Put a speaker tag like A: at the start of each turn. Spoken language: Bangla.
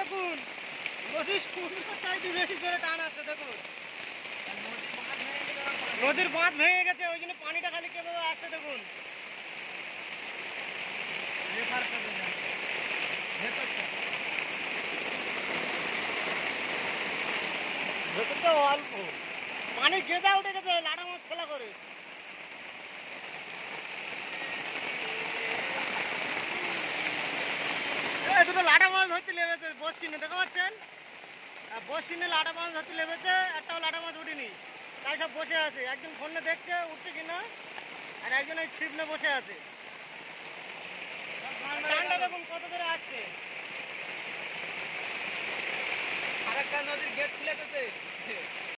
A: দেখুন নদীর চাইতে বেশি জোরে টান আসছে দেখুন। নদীর বাঁধ ভেঙে গেছে, ওই জন্য পানিটা খালি কেবল আসছে দেখুন। ভেতরটা অল্প পানি গেঁজা উঠে গেছে লাটা মাছ খেলা করে। দুটো লাটা মাছ ধরতে লেগেছে বসিনে, দেখতে পাচ্ছেন? বসিনে লাটা মাছ ধরতে লেগেছে, একটাও লাটা মাছ উঠিনি, তাই সব বসে আছে। একজন ফোনে দেখছে উঠছে কিনা, আর একজন ওই ছিপ নিয়ে বসে আছে। টানটা দেখুন কত দূরে আসছে।
B: আরেকটা নদীর গেট খুলে গেছে।